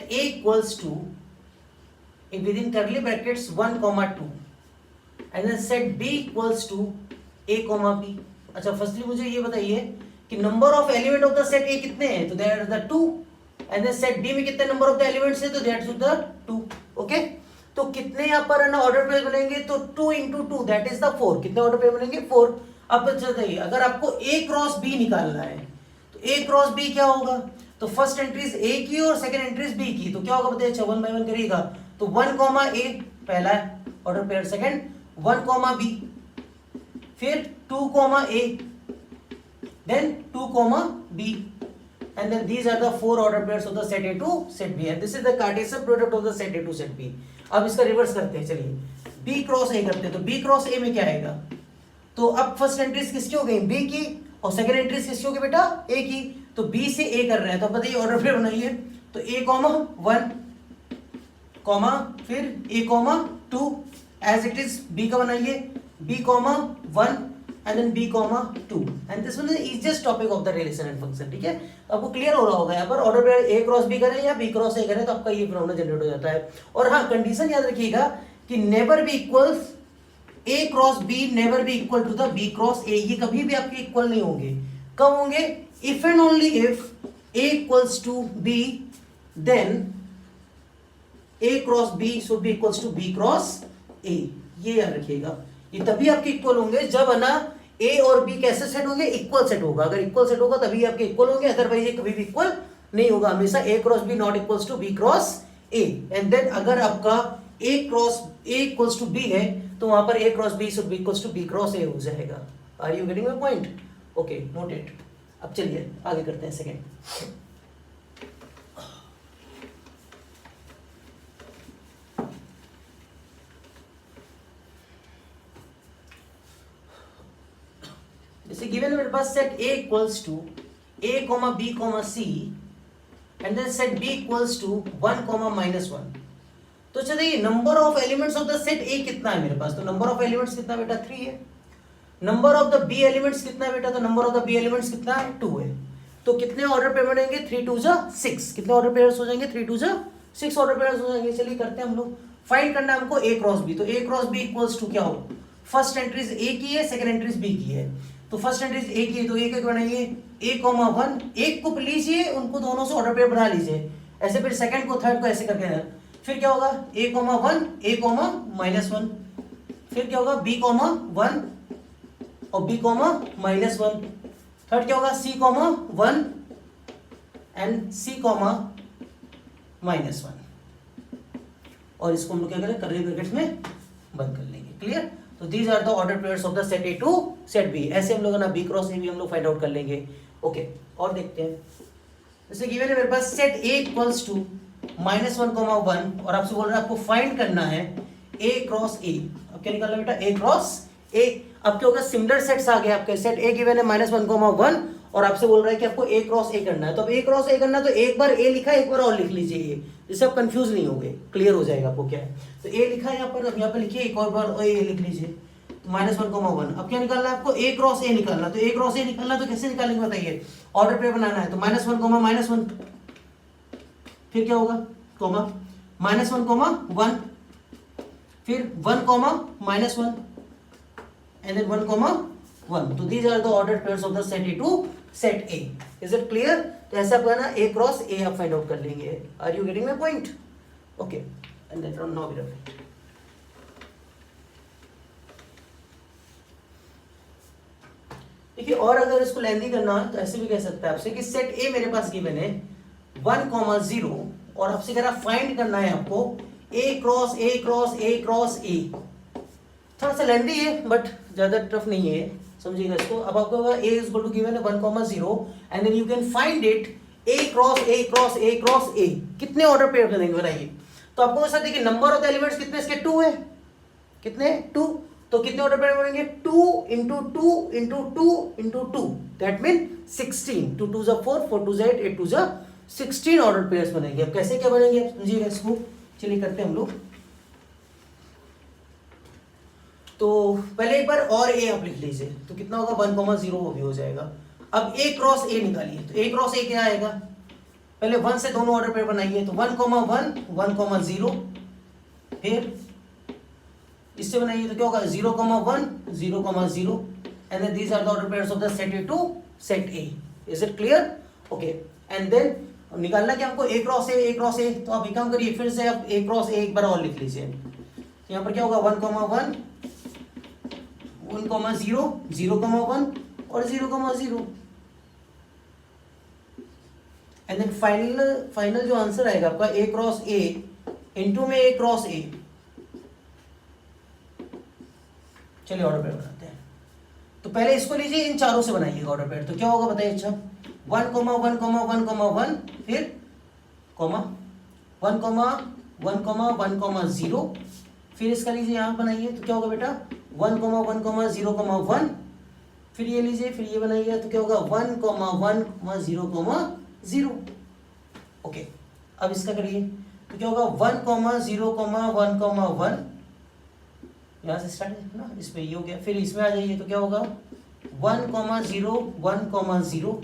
A equals to within curly brackets 1, 2 and then set B equals to A, B. अच्छा firstly मुझे ये बताइए कि number of element of the set A कितने हैं, तो that is the 2 and then set B में कितने नंबर ऑफ द एलिमेंट्स है, तो दैट इज द 2. ओके, तो कितने यहाँ पर है ना ऑर्डर पेयर बनेंगे, तो 2 into 2 दैट इज द 4. कितने ऑर्डर पेयर बनेंगे, 4. अब बताइए अगर आपको A क्रॉस B निकालना है तो A क्रॉस B क्या होगा, तो फर्स्ट एंट्रीज A की और सेकंड एंट्रीज B की, तो क्या होगा बताइए, 1 by 1 करिएगा, तो 1, A पहला ऑर्डर पेयर, सेकंड 1, B, फिर 2, A, then 2, B, and then these are the 4 order pairs of the set A to set B, and this is the Cartesian product of the set A to set B. अब इसका reverse करते हैं, चलिए B cross A करते हैं, तो B cross A में क्या आएगा, तो अब फर्स्ट एंट्रीज किसकी हो गई, B की, और सेकंड एंट्रीज किसकी हो गई बेटा, A की, तो B से A कर रहे हैं, तो बताइए ऑर्डर पेयर बनाइए, तो A, 1, फिर A, 2 as it is, B का बनाइए B, 1 and then B, 2 and this one is the easiest topic of the relation and function. ठीक है, आपको क्लियर हो रहा होगा यहाँ पर order pair A cross B करें या B क्रॉस A करें तो आपका ये फिनोमेनन जनरेट हो जाता है. और हाँ, कंडीशन याद रखिएगा कि never be equals A cross B never be equal to the B cross A, ये कभी भी आपके इक्वल नहीं होंगे. कब होंगे, if and only if A equals to B then A cross B should be equals to B cross A. ये याद रखिएगा, ये तभी आपके इक्वल होंगे जब है ना A और B कैसे सेट होंगे, इक्वल सेट होगा. अगर इक्वल सेट होगा तभी आपके इक्वल होंगे, अदरवाइज ये कभी भी इक्वल नहीं होगा. हमेशा A cross B not equals to B cross A. And then अगर आपका A cross A equals to B है तो वहां पर A cross B should be equals to B cross A हो जाएगा. Are you getting my point? Okay, noted. अब चलिए आगे करते हैं सेकंड. जैसे गिवन है मेरे पास set A equals to A, B, C and then set B equals to 1, -1. तो चलिए number of elements of the set A कितना है मेरे पास, तो नंबर ऑफ एलिमेंट्स कितना बेटा, 3 है. Number of the B elements कितना है बेटा, तो number of the B elements कितना है, 2 है. तो कितने ऑर्डर पेयर बनेंगे, 3, 2, 6. कितने ऑर्डर पेयर्स हो जाएंगे, 3, 2, 6 ऑर्डर पेयर्स हो जाएंगे. चलिए करते हैं हम लोग. फाइंड करना है हमको A क्रॉस B, तो A cross B equals to क्या हो, फर्स्ट एंट्रीज A की है, सेकंड एंट्रीज B की है. तो फर्स्ट एंट्रीज A की है तो A का बनाइए A, 1, एक को लीजिए, उनको दोनों से ऑर्डर पेयर बना लीजिए ऐसे, फिर सेकंड को थर्ड को ऐसे करके है. फिर क्या होगा, A, 1, A, -1. फिर क्या होगा, B, 1 और B, -1. थर्ड क्या होगा, C, 1 एंड C, -1. और इसको हम लोग क्या करें, कर्ली ब्रैकेट्स में बंद कर लेंगे. क्लियर? तो these are the order pairs of the set A to set B. ऐसे हम लोग ना B क्रॉस A भी हम लोग फाइंड आउट कर लेंगे. ओके, और देखते हैं. जैसे गिवन है मेरे पास सेट A इक्वल्स टू -1, 1 और आपसे बोल रहा है आपको फाइंड करना है A क्रॉस A. अब क्या निकालना बेटा, A क्रॉस A. अब क्या होगा, सिमिलर सेट्स आ गए आपके. सेट A गिवन है -1, 1 और आपसे बोल रहा है कि आपको A क्रॉस A करना है. तो अब A क्रॉस A करना है तो एक बार A लिखा है, एक बार और लिख लीजिए जिससे आप कंफ्यूज नहीं होंगे. क्लियर हो जाएगा आपको क्या है. तो A लिखा है यहाँ पर, अब यहाँ पर लिखिए एक और बार A लिख लीजिए. -1, 1. अब क्या निकालना है आपको, A क्रॉस A निकालना. तो A क्रॉस A निकालना तो कैसे निकालेंगे बताइए, ऑर्डर पेयर बनाना है. तो -1, -1. फिर क्या होगा, कॉमा -1, 1. फिर 1, -1 एंड देन 1, 1. तो these are the order pairs of the set A to set A. Is it clear? तो ऐसा आपका ना A क्रॉस A आप फाइंड आउट कर लेंगे. Are you getting my point? Okay, and then from now we repeat. देखिए, और अगर इसको लेंदी करना है तो ऐसे भी कह सकता है आपसे कि सेट A मेरे पास गिवन है 1, 0 और आपसे कह रहा फाइंड करना है आपको A cross A cross A cross A. थोड़ा सा लेंदी है बट ज्यादा टफ नहीं है, समझिएगा इसको. अब आपको A is equal to given है 1, 0 and then you can find it A cross A cross A cross A. कितने ऑर्डर पेयर बनेंगे बनाइए. तो आपको बस देखिए नंबर ऑफ द एलिमेंट्स कितने इसके, 2 है. कितने, 2. तो कितने ऑर्डर पेयर बनेंगे, 2 into 2 into 2 into 2 that mean 16. 2 2 4, 4 2 8, 8 2 16 order pairs बनेंगे. अब कैसे क्या बनेंगे आप समझिएगा इसको. चलिए करते हैं हम लोग. तो पहले एक बार और A आप लिख लीजिए. तो कितना होगा, 1, 0 वो भी हो जाएगा. अब A क्रॉस A निकालिए. तो A क्रॉस A क्या आएगा, पहले 1 से दोनों ऑर्डर पेयर बनाइए, तो 1, 1, 1, 0, फिर इससे बनाइए तो क्या होगा 0, 1, 0, 0, and then these are the order pairs of the set A to set A. Is it clear? Okay, and then निकालना क्या हमको ए क्रॉस ए, तो आप एक काम करिए, फिर से आप ए क्रॉस ए एक बार और लिख लीजिए। यहाँ पर क्या होगा 1, 1, 1, 0, 0, 1 और 0, 0, एंड देन फाइनल जो आंसर आएगा आपका ए क्रॉस ए इंटू में ए क्रॉस ए। चलिए ऑर्डर पेयर बनाते हैं। तो पहले इसको लीजिए, इन चारों से बनाइएगा ऑर्डर पेयर। तो क्या होगा बताइए? अच्छा 1, 1, 1, फिर कॉमा 1, 1, 1, 0, फिर इसका लीजिए यहाँ बनाइए तो क्या होगा बेटा 1, 1, 0, 1, फिर ये लीजिए, फिर ये बनाइए तो क्या होगा 1, 1, 0, 0। ओके, अब इसका करिए तो क्या होगा 1, 0, 1, 1, यहाँ से स्टार्ट है ना, इसमें ये हो गया। फिर इसमें आ जाइए तो क्या होगा 1, 0, 1, 0,